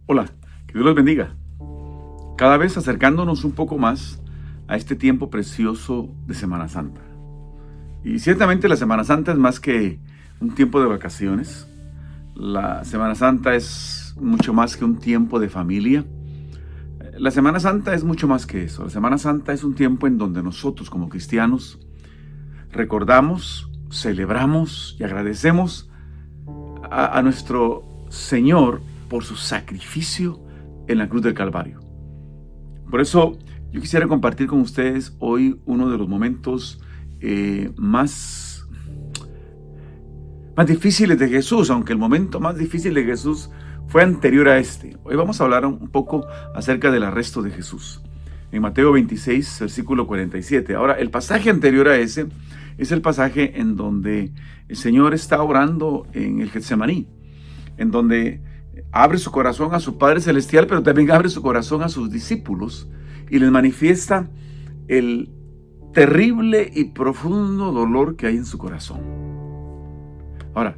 Hola, que Dios los bendiga. Cada vez acercándonos un poco más a este tiempo precioso de Semana Santa. Y ciertamente la Semana Santa es más que un tiempo de vacaciones. La Semana Santa es mucho más que un tiempo de familia. La Semana Santa es mucho más que eso. La Semana Santa es un tiempo en donde nosotros como cristianos recordamos, celebramos y agradecemos a nuestro Señor por su sacrificio en la cruz del Calvario. Por eso yo quisiera compartir con ustedes hoy uno de los momentos más difíciles de Jesús, aunque el momento más difícil de Jesús fue anterior a este. Hoy vamos a hablar un poco acerca del arresto de Jesús. En Mateo 26, versículo 47. Ahora, el pasaje anterior a ese es el pasaje en donde el Señor está orando en el Getsemaní, en donde abre su corazón a su Padre Celestial, pero también abre su corazón a sus discípulos y les manifiesta el terrible y profundo dolor que hay en su corazón. Ahora,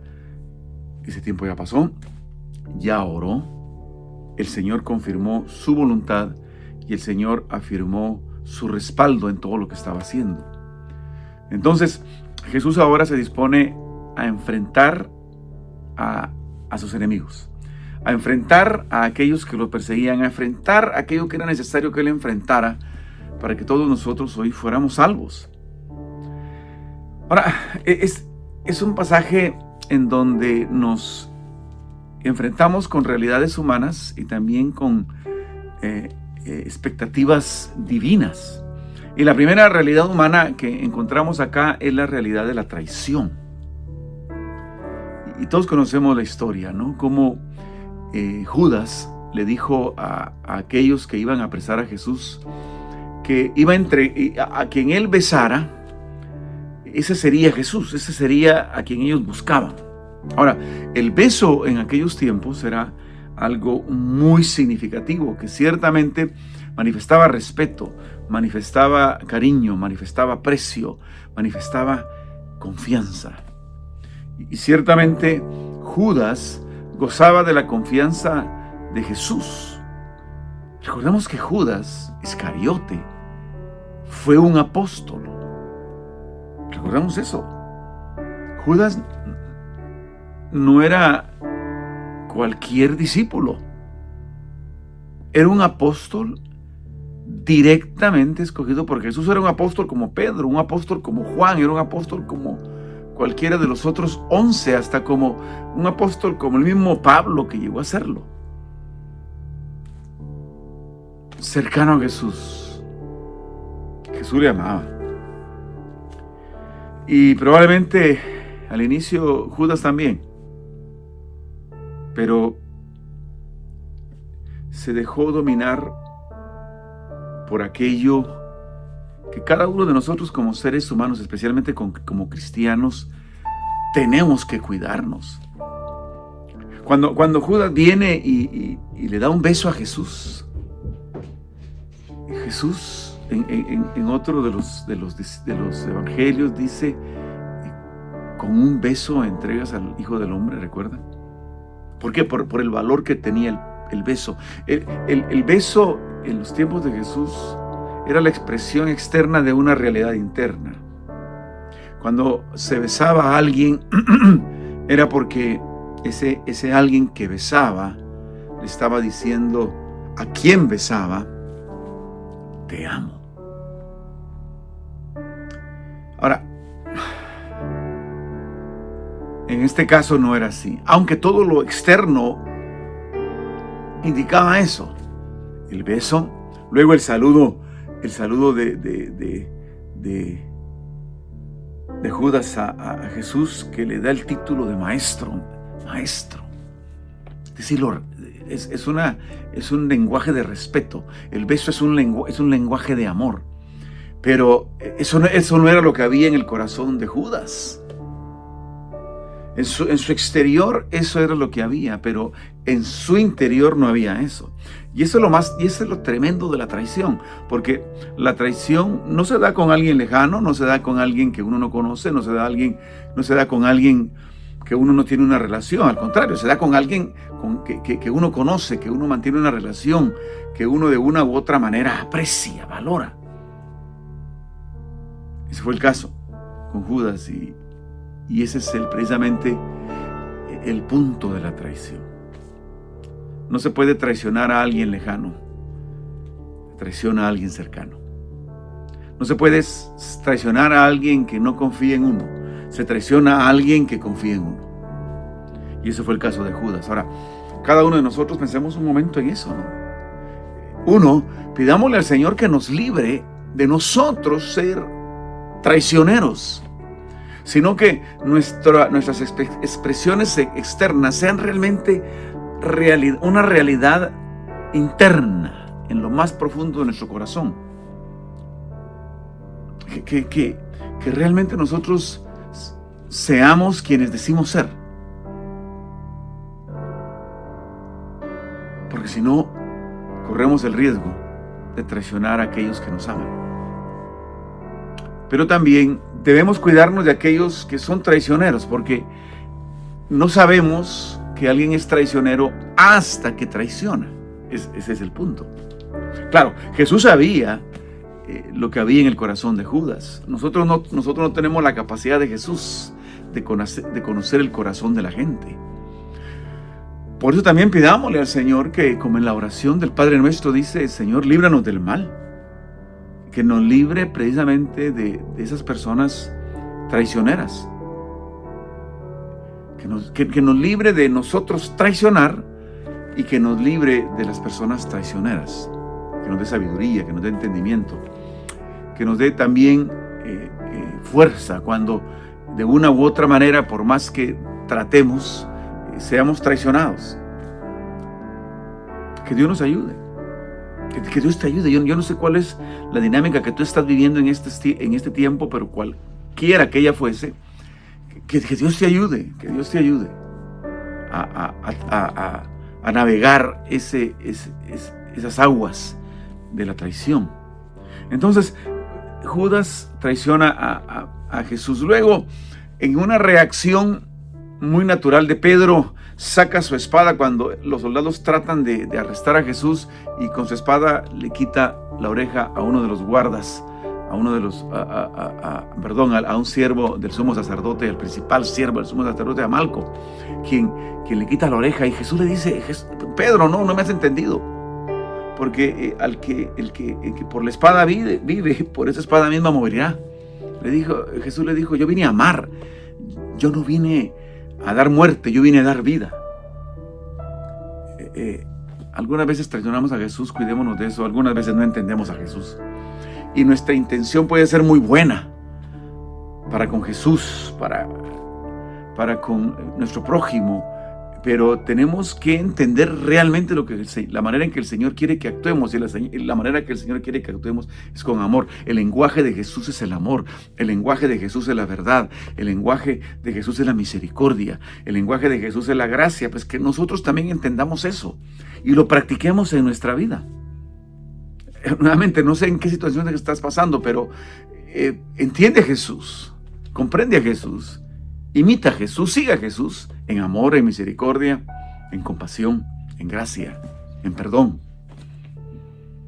ese tiempo ya pasó, ya oró, el Señor confirmó su voluntad y el Señor afirmó su respaldo en todo lo que estaba haciendo. Entonces, Jesús ahora se dispone a enfrentar a sus enemigos, a enfrentar a aquellos que lo perseguían, a enfrentar aquello que era necesario que él enfrentara para que todos nosotros hoy fuéramos salvos. Ahora, es un pasaje en donde nos enfrentamos con realidades humanas y también con expectativas divinas. Y la primera realidad humana que encontramos acá es la realidad de la traición. Y todos conocemos la historia, ¿no? Cómo Judas le dijo a aquellos que iban a apresar a Jesús que iba a quien él besara, ese sería Jesús, ese sería a quien ellos buscaban. Ahora, el beso en aquellos tiempos era algo muy significativo, que ciertamente manifestaba respeto, manifestaba cariño, manifestaba aprecio, manifestaba confianza. Y ciertamente Judas gozaba de la confianza de Jesús. Recordemos que Judas Iscariote fue un apóstol. Recordemos eso. Judas no era cualquier discípulo. Era un apóstol directamente escogido por Jesús. Era un apóstol como Pedro, un apóstol como Juan, era un apóstol como cualquiera de los otros 11, hasta como un apóstol como el mismo Pablo que llegó a serlo. Cercano a Jesús. Jesús le amaba. Y probablemente al inicio Judas también. Pero se dejó dominar por aquello que cada uno de nosotros como seres humanos, especialmente como cristianos, tenemos que cuidarnos. Cuando Judas viene y le da un beso a Jesús, Jesús en otro de los evangelios dice, con un beso entregas al Hijo del Hombre, ¿recuerdan? ¿Por qué? Por el valor que tenía el beso. El beso en los tiempos de Jesús era la expresión externa de una realidad interna. Cuando se besaba a alguien, era porque ese alguien que besaba le estaba diciendo a quien besaba, te amo. Ahora, en este caso no era así, aunque todo lo externo indicaba eso. El beso, luego el saludo de Judas a Jesús, que le da el título de maestro. Es decir, es un lenguaje de respeto. El beso es un lenguaje de amor. Pero eso no era lo que había en el corazón de Judas. En su exterior eso era lo que había, pero en su interior no había eso. Y eso es lo tremendo de la traición, porque la traición no se da con alguien lejano, no se da con alguien que uno no conoce, no se da con alguien que uno no tiene una relación, al contrario, se da con alguien que uno conoce, que uno mantiene una relación, que uno de una u otra manera aprecia, valora. Ese fue el caso con Judas y ese es precisamente el punto de la traición. No se puede traicionar a alguien lejano, traiciona a alguien cercano. No se puede traicionar a alguien que no confía en uno, se traiciona a alguien que confía en uno. Y ese fue el caso de Judas. Ahora, cada uno de nosotros pensemos un momento en eso, ¿no? Uno, pidámosle al Señor que nos libre de nosotros ser traicioneros, sino que nuestras expresiones externas sean realmente una realidad interna, en lo más profundo de nuestro corazón. Que realmente nosotros seamos quienes decimos ser. Porque si no, corremos el riesgo de traicionar a aquellos que nos aman. Pero también debemos cuidarnos de aquellos que son traicioneros, porque no sabemos que alguien es traicionero hasta que traiciona. Ese es el punto. Claro, Jesús sabía lo que había en el corazón de Judas. Nosotros no tenemos la capacidad de Jesús de conocer el corazón de la gente. Por eso también pidámosle al Señor que, como en la oración del Padre Nuestro dice, Señor, líbranos del mal, que nos libre precisamente de esas personas traicioneras, que nos libre de nosotros traicionar y que nos libre de las personas traicioneras, que nos dé sabiduría, que nos dé entendimiento, que nos dé también fuerza cuando de una u otra manera, por más que tratemos, seamos traicionados. Que Dios nos ayude, que Dios te ayude. Yo no sé cuál es la dinámica que tú estás viviendo en este tiempo, pero cualquiera que ella fuese, que Dios te ayude, a navegar esas aguas de la traición. Entonces, Judas traiciona a Jesús. Luego, en una reacción muy natural de Pedro, saca su espada cuando los soldados tratan de arrestar a Jesús, y con su espada le quita la oreja a uno de los guardas, a un siervo del sumo sacerdote, el principal siervo del sumo sacerdote, a Malco, quien le quita la oreja. Y Jesús le dice: Pedro, no me has entendido, porque el que por la espada vive, por esa espada misma morirá. Jesús le dijo: yo vine a amar, yo no vine a dar muerte, yo vine a dar vida. Algunas veces traicionamos a Jesús, cuidémonos de eso. Algunas veces no entendemos a Jesús, y nuestra intención puede ser muy buena para con Jesús, para con nuestro prójimo, pero tenemos que entender realmente la manera en que el Señor quiere que actuemos, y la manera que el Señor quiere que actuemos es con amor. El lenguaje de Jesús es el amor, el lenguaje de Jesús es la verdad, el lenguaje de Jesús es la misericordia, el lenguaje de Jesús es la gracia. Pues que nosotros también entendamos eso y lo practiquemos en nuestra vida. Nuevamente, no sé en qué situación estás pasando, pero entiende a Jesús, comprende a Jesús, imita a Jesús, siga a Jesús en amor, en misericordia, en compasión, en gracia, en perdón.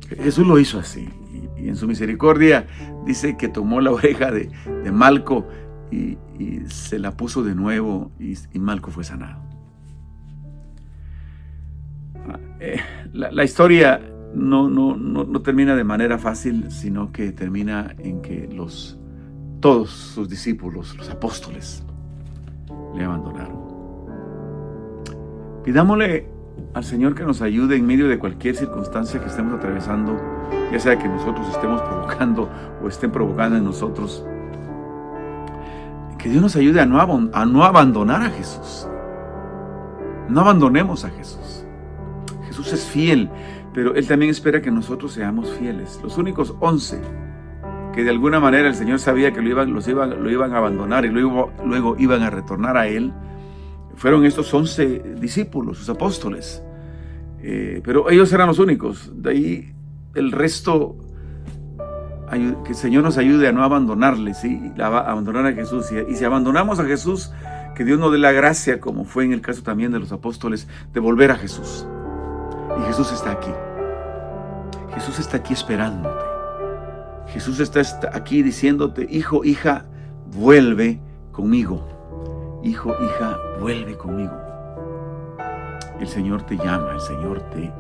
Jesús lo hizo así, y en su misericordia dice que tomó la oreja de Malco y se la puso de nuevo, y Malco fue sanado. La historia no termina de manera fácil, sino que termina en que todos sus discípulos, los apóstoles, le abandonaron. Pidámosle al Señor que nos ayude en medio de cualquier circunstancia que estemos atravesando, ya sea que nosotros estemos provocando o estén provocando en nosotros. Que Dios nos ayude a no abandonar a Jesús. No abandonemos a Jesús. Jesús es fiel, pero Él también espera que nosotros seamos fieles. Los únicos 11 que de alguna manera el Señor sabía que lo iban a abandonar y luego iban a retornar a Él, fueron estos 11 discípulos, sus apóstoles. Pero ellos eran los únicos. De ahí el resto, que el Señor nos ayude a no abandonarles, ¿sí? A abandonar a Jesús. Y si abandonamos a Jesús, Que Dios nos dé la gracia, como fue en el caso también de los apóstoles, de volver a Jesús. Y Jesús está aquí. Jesús está aquí esperándote. Jesús está aquí diciéndote: hijo, hija, vuelve conmigo. Hijo, hija, vuelve conmigo. El Señor te llama, el Señor te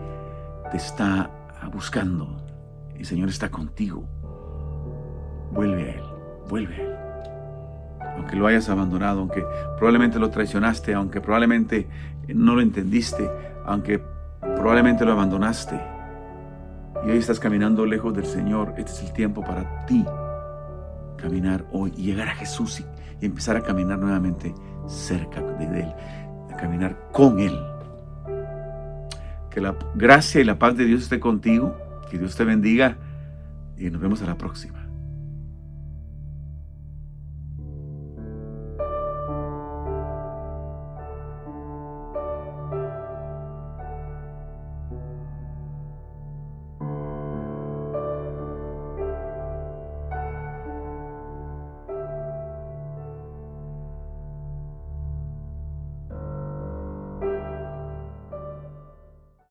está buscando. El Señor está contigo. Vuelve a Él, vuelve a Él. Aunque lo hayas abandonado, aunque probablemente lo traicionaste, aunque probablemente no lo entendiste, aunque probablemente lo abandonaste y hoy estás caminando lejos del Señor, este es el tiempo para ti caminar hoy y llegar a Jesús y empezar a caminar nuevamente cerca de Él, a caminar con Él. Que la gracia y la paz de Dios esté contigo, que Dios te bendiga y nos vemos a la próxima.